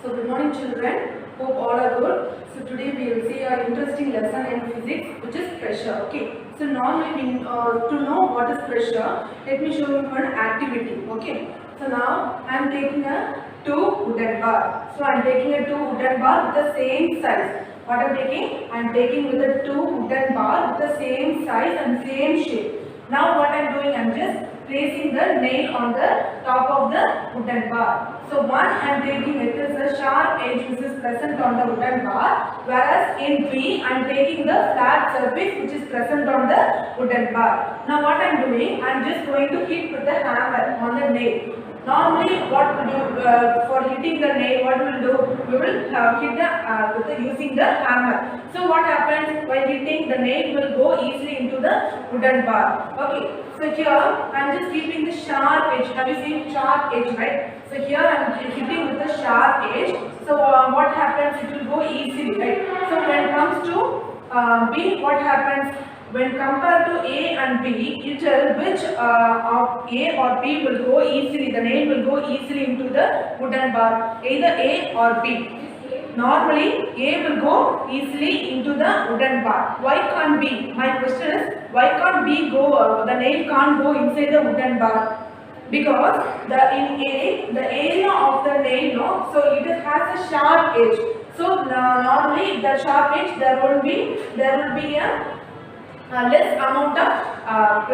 So good morning children, hope all are good. So today we will see an interesting lesson in physics which is pressure. Okay. So normally to know what is pressure, let me show you one activity. Okay. So now I am taking a two wooden bar. So I am taking a two wooden bar with the same size. What I am taking? I am taking with a two wooden bar with the same size and same shape. Now what I am doing? I am just placing the nail on the top of the wooden bar. So one I am taking it is a sharp edge which is present on the wooden bar, whereas in B I am taking the flat surface which is present on the wooden bar. Now what I am doing? I am just going to hit with the hammer on the nail. Normally, what we do for hitting the nail, what we will do? We will hit using the hammer. So what happens while hitting the nail will go easily into the wooden bar. Okay. So here I am just keeping the sharp edge. Have you seen sharp edge, right? So here I am hitting with the sharp edge. So what happens? It will go easily, right? So when it comes to B, what happens? When compared to A and B, you tell which of A or B will go easily, the nail will go easily into the wooden bar, either A or B. Normally, A will go easily into the wooden bar. Why can't B? My question is, why can't B go, the nail can't go inside the wooden bar? Because in A, the area of the nail, no, so it has a sharp edge. So normally, the sharp edge, there will be a less amount of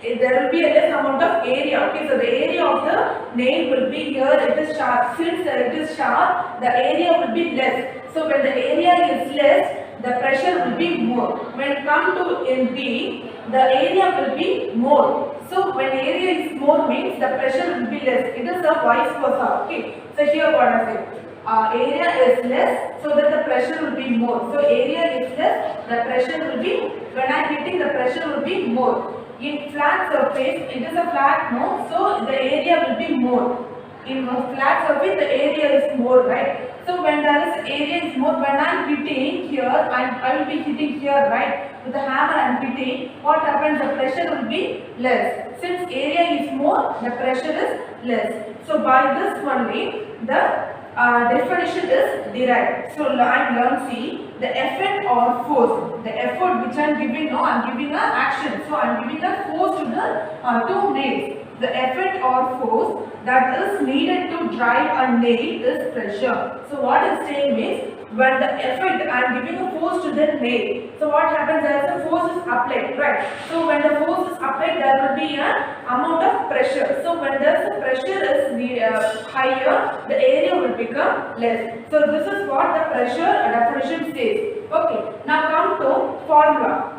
there will be a less amount of area. Okay, so the area of the nail will be here. It is sharp. Since it is sharp, the area will be less. So when the area is less, the pressure will be more. When it come to in B, the area will be more. So when area is more means the pressure will be less. It is a vice versa. Okay. So here what I say. Area is less, so that the pressure will be more. So area is less, the pressure will be, when I am hitting, the pressure will be more. In flat surface, it is a flat, no, so the area will be more. In a flat surface, the area is more, right? So when there is area is more, when I am hitting here, I will be hitting here, right? With the hammer I am hitting, what happens? The pressure will be less. Since area is more, the pressure is less. So by this only, the definition is derived. So I learn see the effort or force. The effort which I am giving, no, I am giving a action. So I am giving a force to the two nails. The effort or force that is needed to drive a nail is pressure. So what is saying is, when the effort, I am giving a force to the nail. So what happens as the force is applied, right? So when the force is applied, there will be an amount of pressure. So when the pressure is higher, the area will become less. So this is what the pressure definition says. Okay. Now come to formula.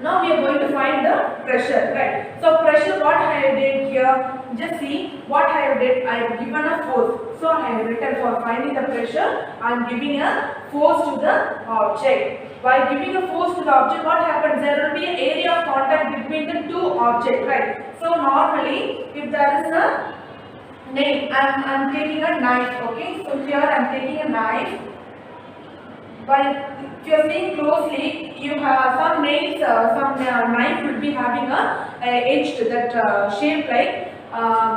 Now we are going to find the pressure, right? So pressure, what I have did here, just see what I have did. I have given a force. So I have written for finding the pressure, I am giving a force to the object. By giving a force to the object, what happens? There will be an area of contact between the two objects, right? So normally, if there is a nail, I am taking a knife, okay? So here I am taking a knife. If you are seeing closely, you have some nails, knife will be having a edge that shape like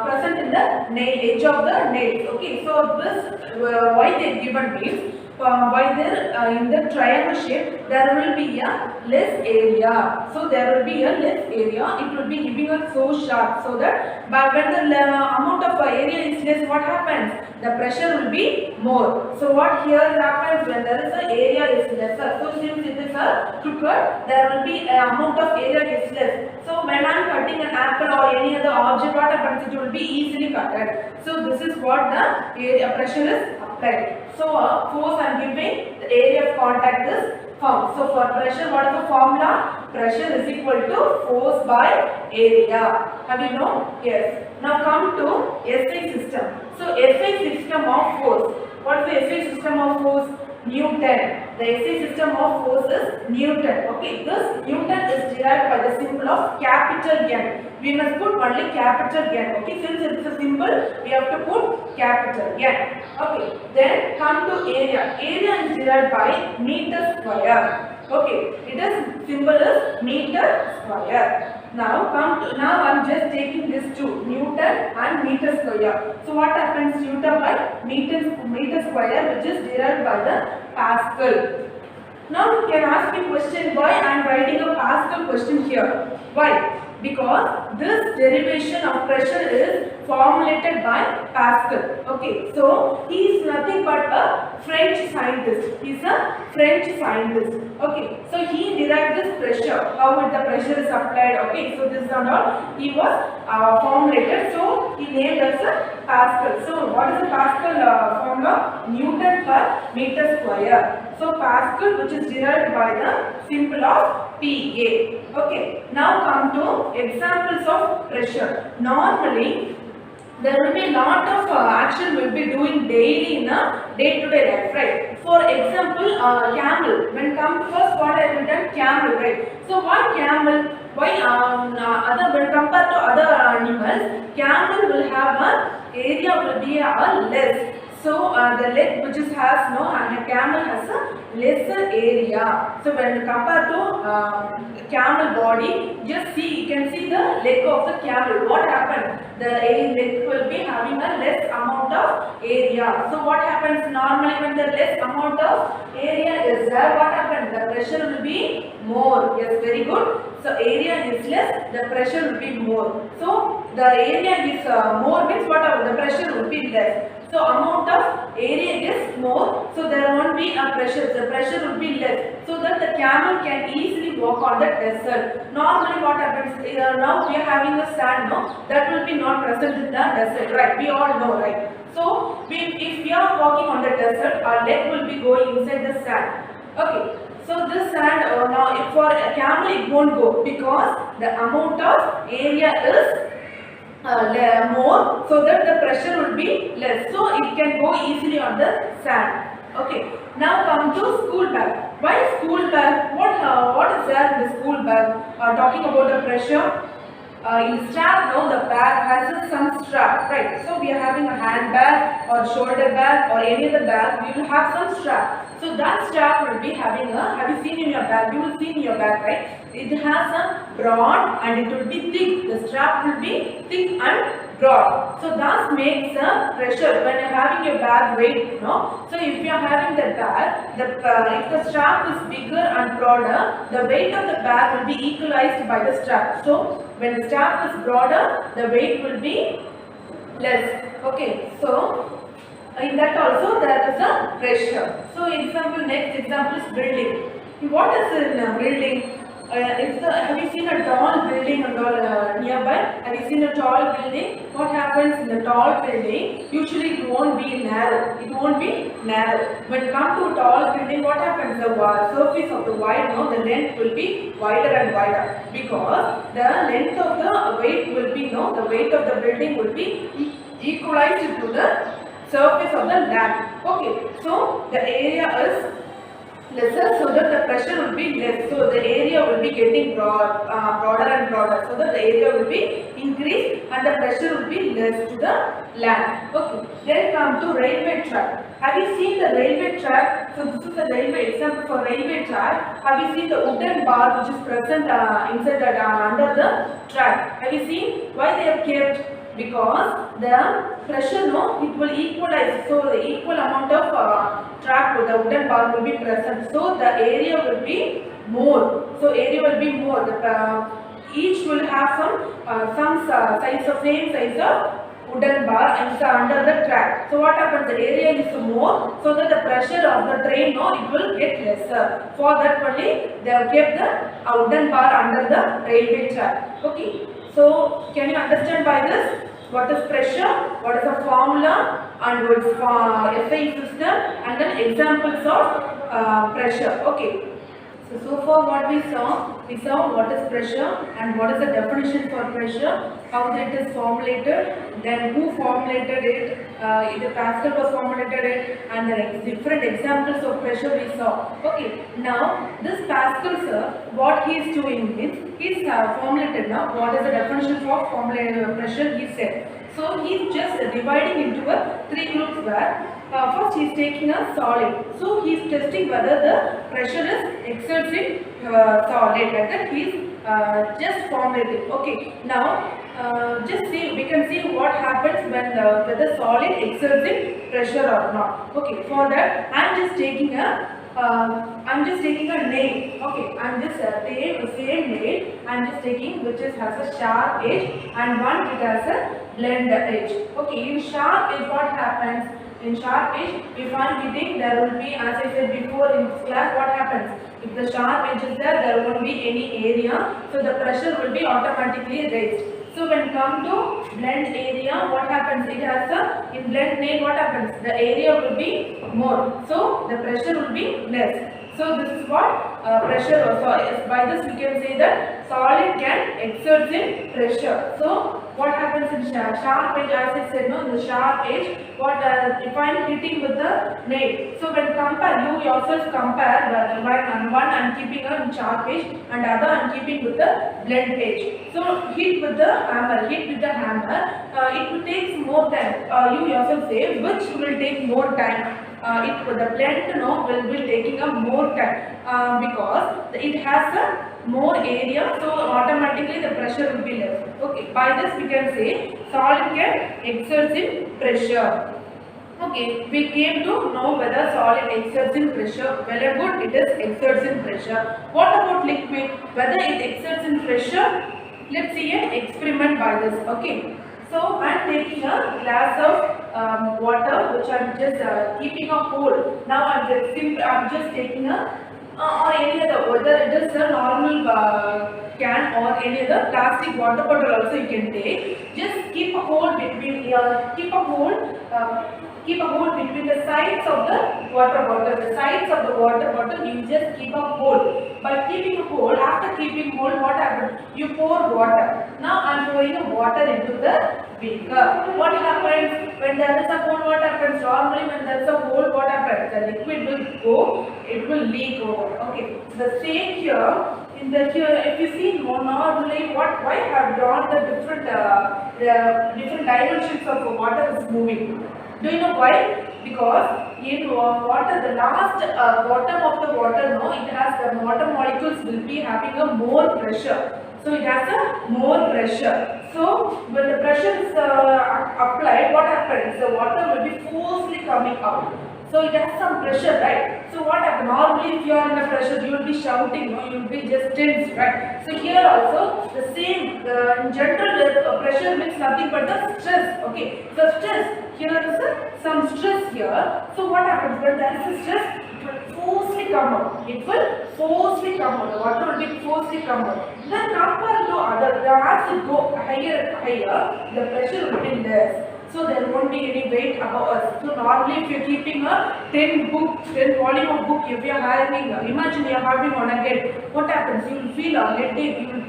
present in the nail, edge of the nail. Okay, so this why they given means why there in the triangle shape there will be a less area. So there will be a less area. It will be giving us so sharp, so that but when the amount of area is less, what happens? The pressure will be more. So what here happens when there is a area is lesser. So since it is a crooked, there will be an amount of area is less. So when I am cutting an apple or any other object, what happens? It will be easily cutted. So this is what the area pressure is applied. So force I am giving, the area of contact is found. So for pressure, what is the formula? Pressure is equal to force by area. Have you known? Yes. Now come to SI system. So SI system of force. What is the SI system of force? Newton. The SI system of force is Newton. Okay, this Newton is derived by the symbol of capital N. We must put only capital N. Okay, since it is a symbol, we have to put capital N. Okay, then come to area. Area is derived by meter square. Okay, it is symbol is meter square. Now I'm just taking this two, Newton and meter square. So what happens? Newton by meter square, which is derived by the Pascal. Now you can ask me question why I am writing a Pascal question here. Why? Because this derivation of pressure is formulated by Pascal. Okay, so he is nothing but a French scientist. He is a French scientist. Okay, so he derived this pressure. How the pressure is applied? Okay, so this and all he was formulated. So he named as a Pascal. So what is the Pascal formula? Newton per meter square. So Pascal, which is derived by the symbol of PA. Okay, now come to examples of pressure. Normally, there will be a lot of action will be doing daily in a day-to-day life, right? For example, camel. When come first, what I have done? Camel, right? So why camel? Why when compared to other animals, camel will have a area will be less. So the leg which is has no and a camel has a lesser area. So when compared to camel body, just see, you can see the leg of the camel. What happened? The leg will be having a less amount of area. So what happens normally when the less amount of area is there? What happens? The pressure will be more. Yes, very good. So area is less, the pressure will be more. So the area is more means whatever, the pressure will be less. So amount of area is more, so there won't be a pressure, the pressure will be less, so that the camel can easily walk on the desert. Normally what happens, now we are having a sand, no, that will be not present in the desert, right? We all know, right? So if we are walking on the desert, our leg will be going inside the sand. Okay. So this sand now for a camel it won't go because the amount of area is more, so that the pressure will be less, so it can go easily on the sand. Okay, now come to school bag. Why school bag? What is there in the school bag? Talking about the pressure. In strap, no, the bag has some strap, right? So we are having a handbag or shoulder bag or any other bag, we will have some strap. So that strap will be having a, have you seen in your bag? You will see in your bag, right? It has a broad and it will be thick. The strap will be thick and broad. So that makes a pressure when you are having your bag weight, no? So if you are having the bag, if the strap is bigger and broader, the weight of the bag will be equalized by the strap. So when the strap is broader, the weight will be less. Okay, so in that also there is a pressure. So example, next example is building. What is in building? Have you seen a tall building and all nearby? Have you seen a tall building? What happens in the tall building? Usually it won't be narrow. It won't be narrow. When it comes to a tall building, what happens? The surface of the wide, no, the length will be wider and wider because the length of the weight will be, no, the weight of the building will be equalized to the surface of the land. Okay, so the area is lesser, so that the pressure will be less, so the area will be getting broader and broader, so that the area will be increased and the pressure will be less to the land. Okay, then come to railway track. Have you seen the railway track? So this is the railway example for railway track. Have you seen the wooden bar which is present inside the under the track? Have you seen why they have kept? Because the pressure, no, it will equalize, so the equal amount of track with the wooden bar will be present, so the area will be more, so area will be more, each will have some size of same size of wooden bar and under the track. So what happens, the area is more, so that the pressure of the train, no, it will get lesser. For that only they have kept the wooden bar under the railway track. Okay, so can you understand by this what is pressure, what is the formula, and what is SI system, and then examples of pressure. Okay. So far what we saw what is pressure and what is the definition for pressure, how it is formulated, then who formulated it, either Pascal was formulated it, and the different examples of pressure we saw. Okay, now this Pascal sir, what he is doing is, he is formulated now, what is the definition for pressure he said. So he is just dividing into three groups where first he is taking a solid. So he is testing whether the pressure is exerts in solid, like that he is just formulate it. Okay, now just see, we can see what happens when whether solid exerts in pressure or not. Okay, for that I'm just taking a nail. Okay, I'm just same nail. I'm just taking which is has a sharp edge and one it has a blunt edge. Okay, in sharp edge what happens? In sharp edge, if I'm hitting, there will be, as I said before in this class, what happens? If the sharp edge is there, there won't be any area, so the pressure will be automatically raised. So when come to blunt area, what happens? It has a, in blunt nail, what happens? The area will be more, so the pressure will be less. So this is what pressure, by this we can say that solid can exert in pressure. So what happens in sharp edge, as I said, no, the sharp edge, what if I am hitting with the nail. So when compare, you yourself compare, one I am keeping a sharp edge and other I am keeping with the blunt edge. So hit with the hammer, it will take more time. You yourself say which will take more time. The blunt will be taking a more time because it has a more area, so automatically the pressure will be less. Okay, by this we can say solid can exert in pressure. Okay, we came to know whether solid exerts in pressure. Whether good it is exerts in pressure. What about liquid? Whether it exerts in pressure? Let's see an experiment by this. Okay, so I am taking a glass of water which I am just keeping a hole. Now I am just taking a or any other, whether it is a normal can or any other plastic water bottle also you can take. Just keep a hole between keep a hole between the sides of the water bottle. The sides of the water bottle you just keep a hole. By keeping a hole, after keeping hole, what happens? You pour water. Now I am pouring the water into the beaker. What happens when there is a hole? What happens? Normally when there is a hole, what happens? The liquid will go, it will leak over. Okay, the same here. In the here, if you see normally, why I have drawn the different dimensions of the water is moving. Do you know why? Because in water, the last bottom of the water, no, it has the water molecules will be having a more pressure. So it has a more pressure. So when the pressure is applied, what happens? The water will be forcefully coming out. So it has some pressure, right? So what happens? Normally if you are in a pressure, you will be shouting, no? You will be just tense, right? So here also the same, in general pressure means nothing but the stress, okay? So stress, here is some stress here. So what happens? When there is a stress, it will forcefully come out. It will forcefully come out. The water will be forcefully come out. Then compared to other, as it go higher and higher, the pressure will be less. So there won't be any weight above us. So normally if you are keeping a 10 volume of book, if you are having, imagine you are having on a head, what happens? You will feel a headache, you will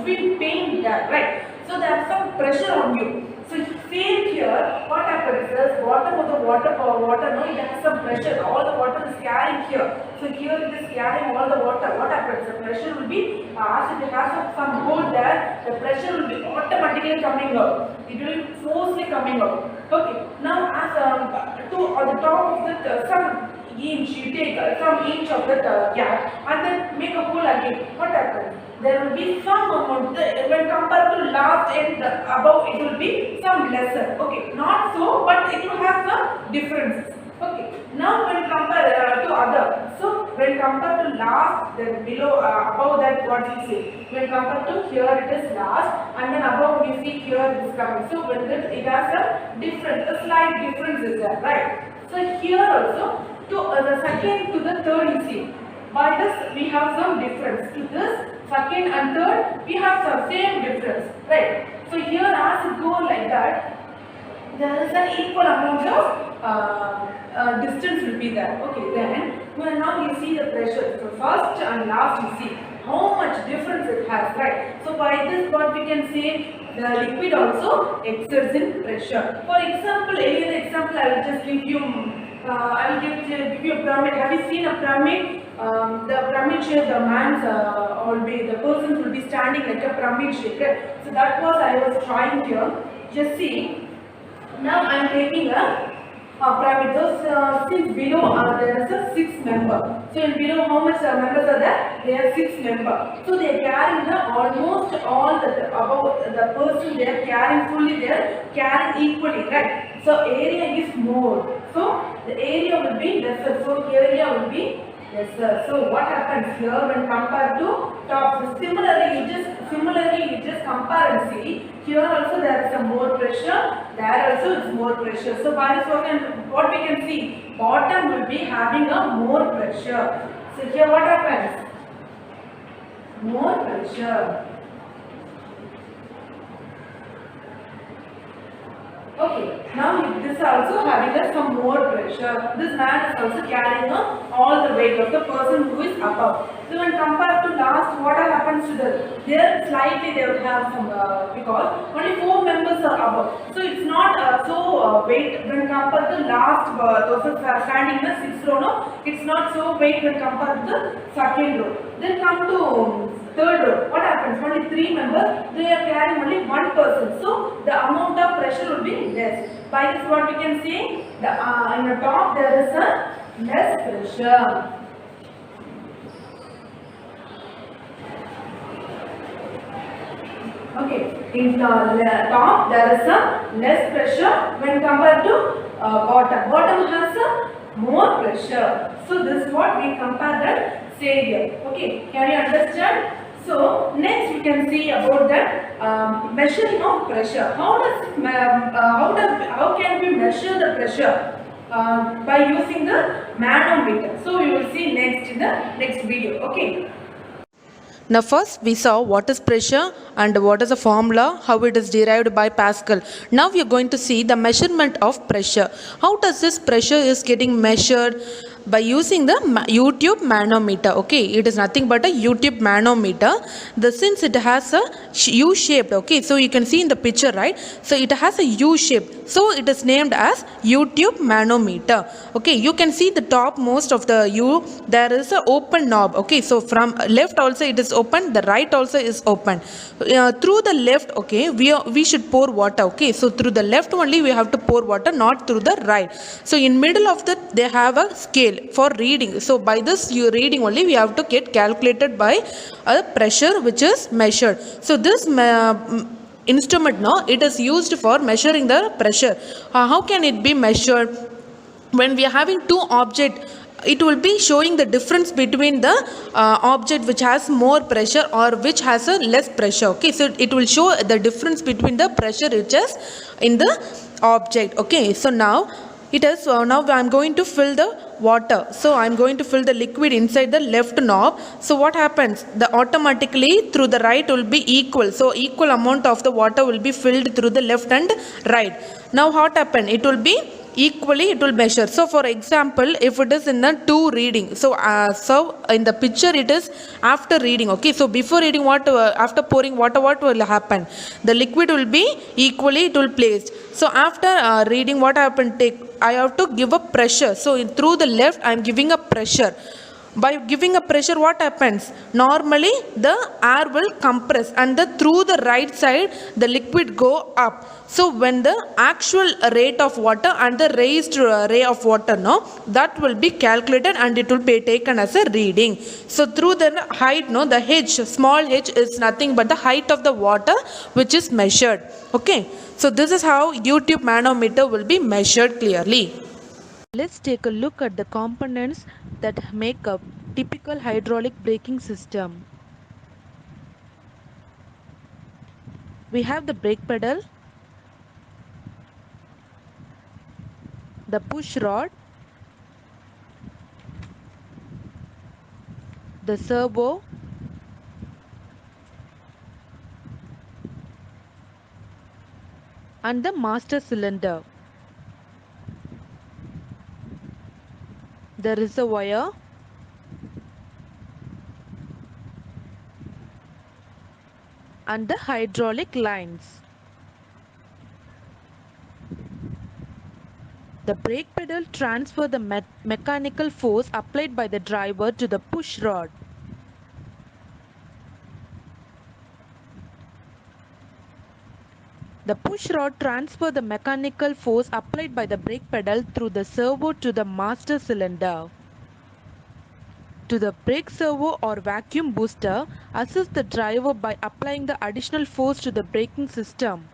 feel pain there, right? So there is some pressure on you. So same here, what happens is bottom of the water, no, it has some pressure. All the water is carrying here. So here it is carrying all the water. What happens? The pressure will be, as it has some hole there, the pressure will be automatically coming out. It will be forcefully coming out. Okay. Now as on the top of the some inch, you take some inch of the gap and then make a hole again. What happens? There will be some amount, when compared to last and above, it will be some lesser. Okay, not so, but it will have some differences. Okay, now when compare to other, so when compared to last, then below, above that, what we say? When compared to here, it is last, and then above we see here it is coming. So when it has a difference, a slight difference is there, right? So here also, to the second to the third, you see. By this we have some difference. To this second and third we have some same difference, right? So here as it go like that, there is an equal amount of distance will be there. Okay, then well, now you see the pressure. So first and last you see how much difference it has, right? So by this what we can say, the liquid also exerts in pressure. For example, any other example I will just give you. I will give you a pyramid. Have you seen a pyramid? The pyramid shape, the man's the person will be standing like a pyramid shape. Right? So that was I was trying here. Just see. Now I am taking a pyramid. Those since below there is a 6 members. So in below, how much members are there? They are 6 members. So they are carrying the almost all the about the person they are carrying fully. They are carrying equally, right? So area is more. So the area will be lesser. So area will be lesser. So what happens here when compared to top? Similarly, you just compare and see. Here also there is some more pressure. There also is more pressure. So by this what we can see, bottom will be having a more pressure. So here what happens? More pressure. Okay, now this is also having some more pressure. This man is also carrying all the weight of the person who is above. So when compared to last, what happens to there slightly they will have some because only 4 members are above. So it's not so weight when compared to last those are standing in the 6th row. No, it's not so weight when compared to the 2nd row. Then come to 3rd row. What happens? Only 3 members. They are carrying only 1 person. So the amount of pressure will be less. By this, what we can say, in the top there is a less pressure. Okay, in the top there is a less pressure when compared to bottom. Bottom has a more pressure. So this is what we compare and say here. Okay, can you understand? So next we can see about the measuring of pressure. How can we measure the pressure? By using the manometer. So we will see next in the next video. Okay. Now first we saw what is pressure and what is the formula, how it is derived by Pascal. Now we are going to see the measurement of pressure. How does this pressure is getting measured? By using the YouTube manometer. Okay, it is nothing but a YouTube manometer. Since it has a U shaped, okay, so you can see in the picture, right? So it has a U shape, so it is named as YouTube manometer. Okay, you can see the top most of the U, there is a open knob. Okay, so from left also it is open, the right also is open. Through the left, okay, we should pour water. Okay, so through the left only we have to pour water, not through the right. So in middle of that they have a scale for reading. So by this reading only we have to get calculated by a pressure which is measured. So this instrument now it is used for measuring the pressure. How can it be measured? When we are having two objects, it will be showing the difference between the object which has more pressure or which has a less pressure. Okay, so it will show the difference between the pressure which is in the object. Okay, so now it is now I am going to fill the water. So I am going to fill the liquid inside the left knob. So what happens? The automatically through the right will be equal. So equal amount of the water will be filled through the left and right. Now what happen? It will be equally it will measure. So for example, if it is in the 2 reading, so in the picture it is after reading. Okay, so before reading what after pouring water, what will happen? The liquid will be equally it will placed. So after reading, what happened? I have to give a pressure. So through the left I am giving a pressure. By giving a pressure, what happens? Normally the air will compress and through the right side the liquid go up. So when the actual rate of water and the raised ray of water, no, that will be calculated and it will be taken as a reading. So through the height, no, the h, small h is nothing but the height of the water which is measured. Okay, so this is how YouTube manometer will be measured clearly. Let's take a look at the components that make up typical hydraulic braking system. We have the brake pedal, the push rod, the servo, and the master cylinder. There is a wire, and the hydraulic lines. The brake pedal transfers the mechanical force applied by the driver to the push rod. The push rod transfers the mechanical force applied by the brake pedal through the servo to the master cylinder. to the brake servo or vacuum booster, assist the driver by applying the additional force to the braking system.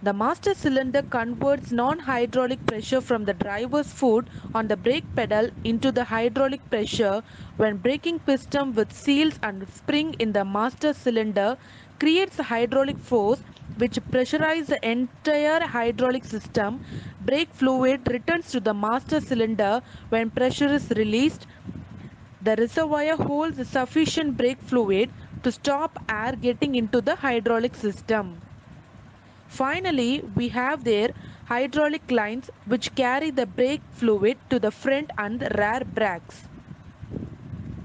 The master cylinder converts non-hydraulic pressure from the driver's foot on the brake pedal into the hydraulic pressure when braking piston with seals and spring in the master cylinder creates a hydraulic force which pressurizes the entire hydraulic system. Brake fluid returns to the master cylinder when pressure is released. The reservoir holds sufficient brake fluid to stop air getting into the hydraulic system. Finally, we have their hydraulic lines which carry the brake fluid to the front and the rear brakes.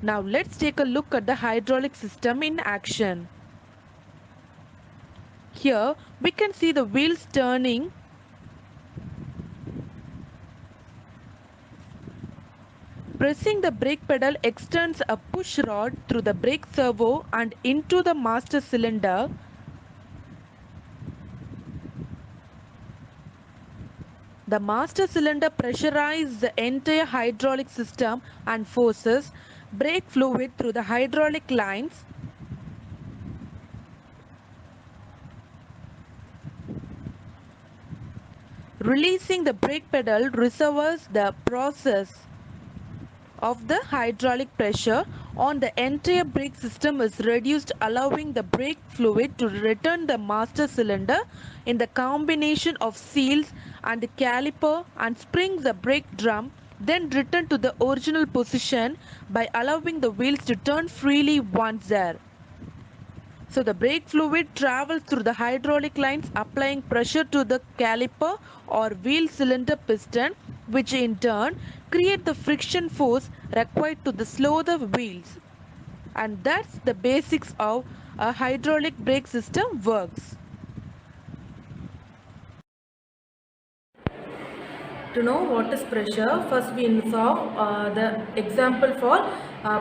Now let's take a look at the hydraulic system in action. Here we can see the wheels turning. Pressing the brake pedal extends a push rod through the brake servo and into the master cylinder. The master cylinder pressurizes the entire hydraulic system and forces brake fluid through the hydraulic lines. Releasing the brake pedal reserves the process of the hydraulic pressure on the entire brake system is reduced, allowing the brake fluid to return the master cylinder in the combination of seals and caliper and springs the brake drum, then return to the original position by allowing the wheels to turn freely once there. So the brake fluid travels through the hydraulic lines, applying pressure to the caliper or wheel cylinder piston, which in turn create the friction force required to slow the wheels. And that's the basics of a hydraulic brake system works. To know what is pressure, first we saw the example for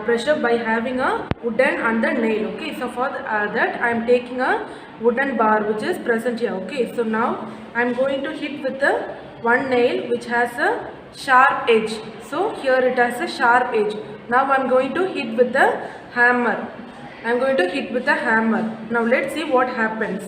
pressure by having a wooden and the nail. Okay, so for that I am taking a wooden bar which is present here. Okay, so now I am going to hit with the one nail which has a sharp edge. So here it has a sharp edge. Now I am going to hit with the hammer. I am going to hit with the hammer. Now let's see what happens.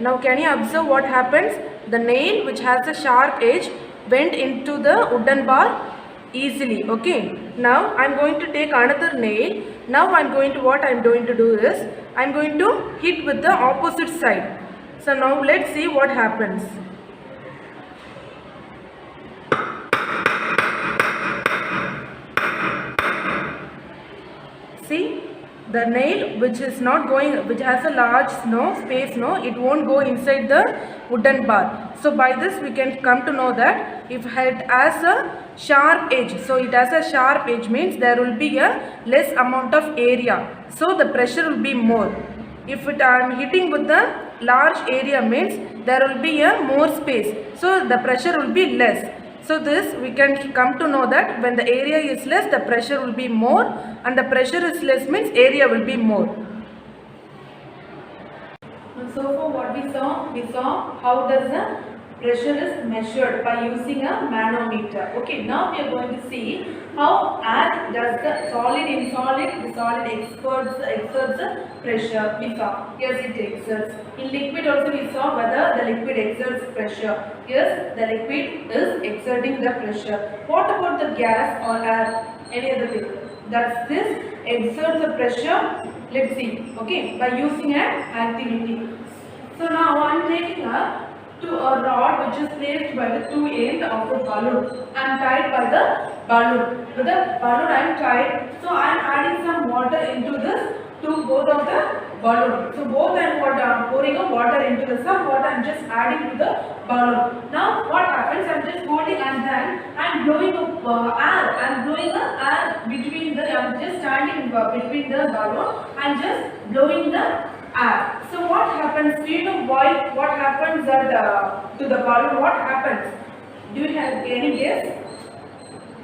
Now can you observe what happens? The nail which has a sharp edge went into the wooden bar easily. Okay. Now I am going to take another nail. Now what I am going to do is I am going to hit with the opposite side. So now let's see what happens. See, the nail which is not going, which has a large space, it won't go inside the wooden bar. So by this we can come to know that if it has a sharp edge, so it has a sharp edge means there will be a less amount of area, so the pressure will be more. If I am hitting with the large area means there will be a more space, so the pressure will be less. So this we can come to know that when the area is less, the pressure will be more, and the pressure is less means area will be more. So for what we saw how does the pressure is measured by using a manometer. Okay, now we are going to see how as does the solid exerts the pressure. We saw, yes, it exerts. In liquid also we saw whether the liquid exerts pressure. Yes, the liquid is exerting the pressure. What about the gas or air? Any other thing? Does this exert the pressure? Let's see. Okay, by using an activity. So now I am taking a rod which is placed by the two ends of the balloon. I am tied by the balloon. With the balloon I am tied. So I am adding some water into this to both of the balloon. So both I am pouring a water into the some water I am just adding to the balloon. Now what happens? I am just holding and then I am blowing air. I am blowing the air between the. I am just standing between the balloon and just blowing the air. So what happens? Do you know why? What happens at to the balloon? What happens? Do you have any guess?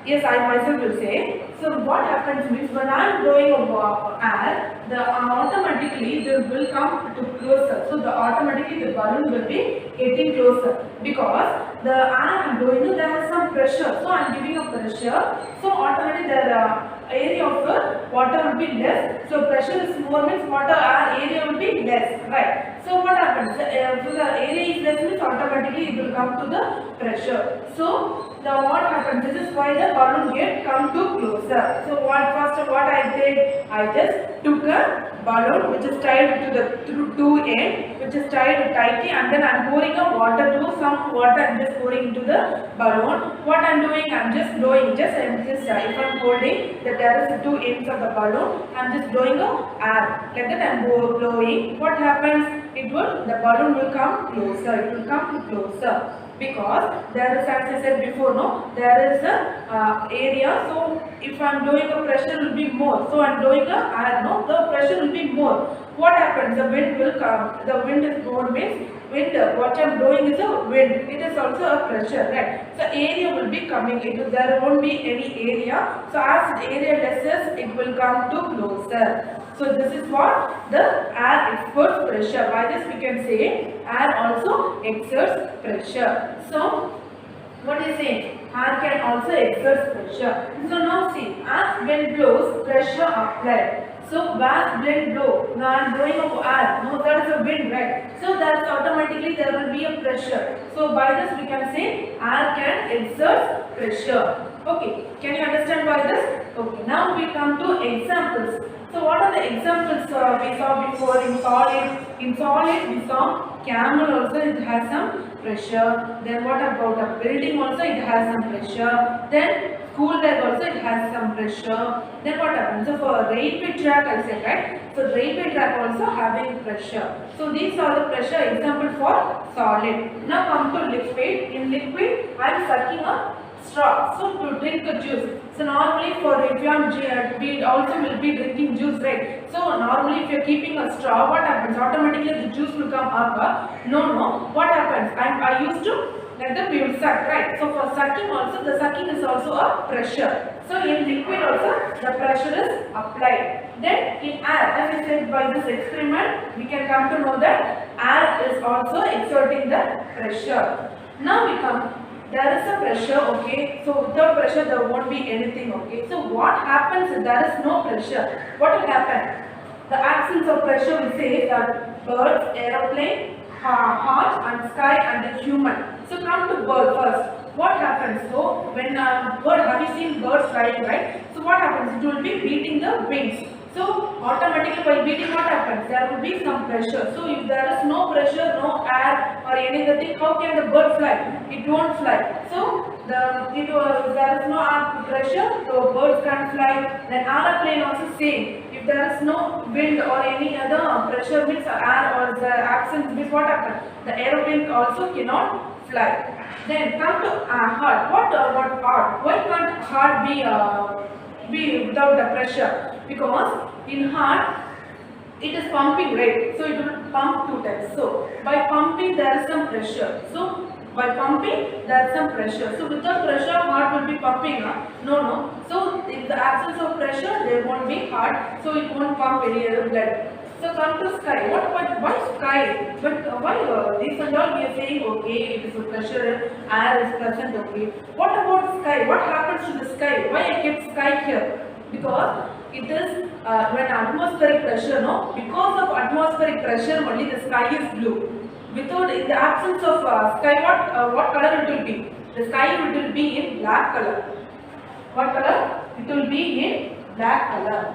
Yes, I myself will say. So what happens means when I am blowing air, the automatically they will come to closer. So the automatically the balloon will be getting closer because the air I am blowing there is some pressure. So I am giving a pressure. So automatically the area of the water will be less. So pressure is more means water air area will be less, right? So what happens? So the area is less means automatically it will come to the pressure. So the what happens? This is why the balloon get come to closer. So what I did? I just took a balloon which is tied to the two end, which is tied tightly, and then I am pouring a water to some water. I am just pouring into the balloon. What I am doing? I am just blowing. If I am holding the there is two ends of the balloon, I am just blowing a air. Like that I am blowing. What happens? The balloon will come closer. It will come closer. Because there is, as I said before, no, there is a area. So if I am blowing a pressure will be more. So I am blowing a air, no, the pressure will be more. What happens? The wind will come. The wind is more means wind. What I am blowing is a wind. It is also a pressure, right? So area will be coming. There won't be any area. So as the area lesses, it will come to closer. So this is what the air exerts pressure. By this we can say air also exerts pressure. So what is it? Air can also exert pressure. So now see, as wind blows, pressure applied. So as wind blow, now I am blowing of air. No, that is a wind, right? So that's automatically there will be a pressure. So by this we can say air can exert pressure. Okay, can you understand by this? Okay, now we come to examples. So what are the examples we saw before in solid? In solid we saw camel also it has some pressure. Then what about a building also it has some pressure. Then school bag also it has some pressure. Then what happens? So for a railway track I said, right? So railway track also having pressure. So these are the pressure example for solid. Now come to liquid. In liquid I am sucking a straw. So to drink the juice. So normally for if you are we also will be drinking juice, right? So normally if you are keeping a straw, what happens? Automatically the juice will come up. No. What happens? I used to like that we will suck, right? So for sucking also, the sucking is also a pressure. So in liquid also the pressure is applied. Then in air, as I said by this experiment, we can come to know that air is also exerting the pressure. Now we come. There is a pressure, okay. So without pressure there won't be anything, okay. So what happens if there is no pressure? What will happen? The absence of pressure will say that birds, aeroplane, heart and sky and the human. So come to bird first. What happens? So when bird, have you seen birds flying, right? So what happens? It will be beating the wings. So automatically while beating what happens? There will be some pressure. So if there is no pressure, no air or anything, how can the bird fly? It won't fly. So there is no air pressure, so birds can't fly. Then aeroplane also same. If there is no wind or any other pressure means air or the absence means what happens? The aeroplane also cannot fly. Then come to heart. What heart? Why can't heart be without the pressure? Because in heart it is pumping, right? So it will pump 2 times. So by pumping there is some pressure. So by pumping there is some pressure. So without pressure heart will be pumping. No. So in the absence of pressure there won't be heart. So it won't pump any other blood. So come to sky. Why sky? But why these and all we are saying okay, it is a pressure, air is present, okay. What about sky? What happens to the sky? Why I kept sky here? Because it is when atmospheric pressure, no? Because of atmospheric pressure only the sky is blue. Without in the absence of sky, what color it will be? The sky it will be in black color. What color? It will be in black color.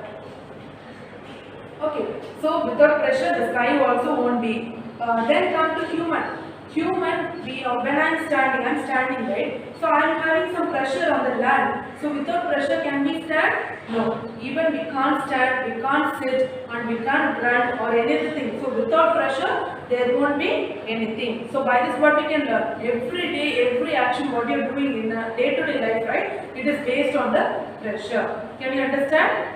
Okay, so without pressure the sky also won't be. Then come to human. When I am standing, right? So I am having some pressure on the land. So without pressure can we stand? No. Even we can't stand, we can't sit and we can't run or anything. So without pressure there won't be anything. So by this what we can learn? Every day, every action what you are doing in a day-to-day life, right? It is based on the pressure. Can you understand?